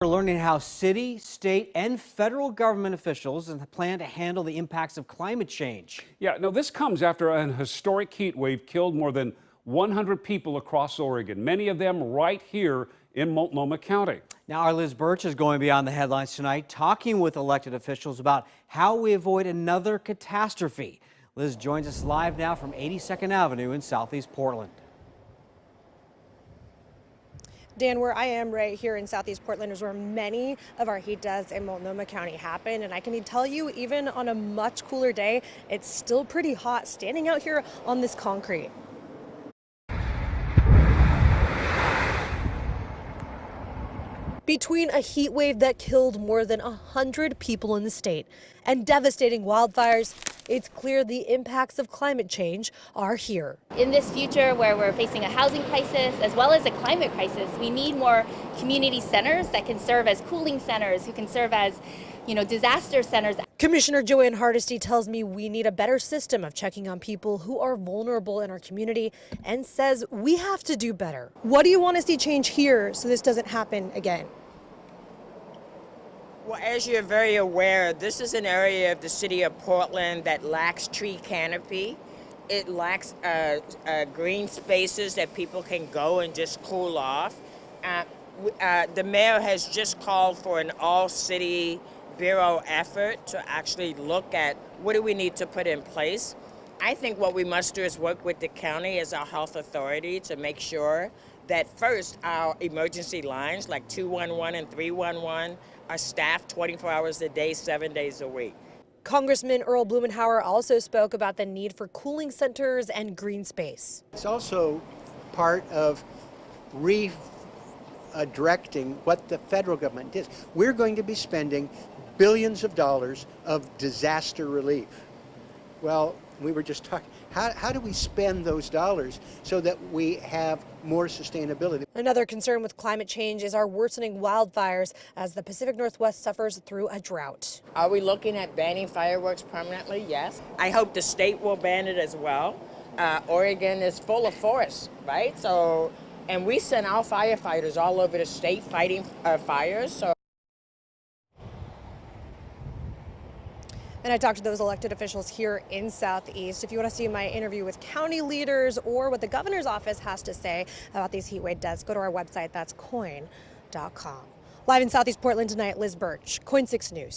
We're learning how city, state, and federal government officials plan to handle the impacts of climate change. Yeah, no, this comes after an historic heat wave killed more than 100 people across Oregon, many of them right here in Multnomah County. Now, our Liz Birch is going beyond the headlines tonight, talking with elected officials about how we avoid another catastrophe. Liz joins us live now from 82nd Avenue in Southeast Portland. Dan, where I am right here in Southeast Portland is where many of our heat deaths in Multnomah County happen. And I can tell you, even on a much cooler day, it's still pretty hot standing out here on this concrete. Between a heat wave that killed more than 100 people in the state and devastating wildfires, it's clear the impacts of climate change are here. In this future where we're facing a housing crisis as well as a climate crisis, we need more community centers that can serve as cooling centers, who can serve as, disaster centers. Commissioner Joanne Hardesty tells me we need a better system of checking on people who are vulnerable in our community and says we have to do better. What do you want to see change here so this doesn't happen again? Well, as you're very aware, this is an area of the city of Portland that lacks tree canopy. It lacks green spaces that people can go and just cool off. The mayor has just called for an all-city bureau effort to actually look at what do we need to put in place. I think what we must do is work with the county as our health authority to make sure that first our emergency lines like 211 and 311 are staffed 24 hours a day, 7 days a week. Congressman Earl Blumenauer also spoke about the need for cooling centers and green space. It's also part of redirecting what the federal government does. We're going to be spending billions of dollars of disaster relief. Well, we were just talking, how do we spend those dollars so that we have more sustainability? Another concern with climate change is our worsening wildfires as the Pacific Northwest suffers through a drought. Are we looking at banning fireworks permanently? Yes. I hope the state will ban it as well. Oregon is full of forests, right? And we send our firefighters all over the state fighting fires. And I talked to those elected officials here in Southeast. If you want to see my interview with county leaders or what the governor's office has to say about these heat wave deaths, go to our website. That's KOIN.com. Live in Southeast Portland tonight, Liz Birch, KOIN 6 News.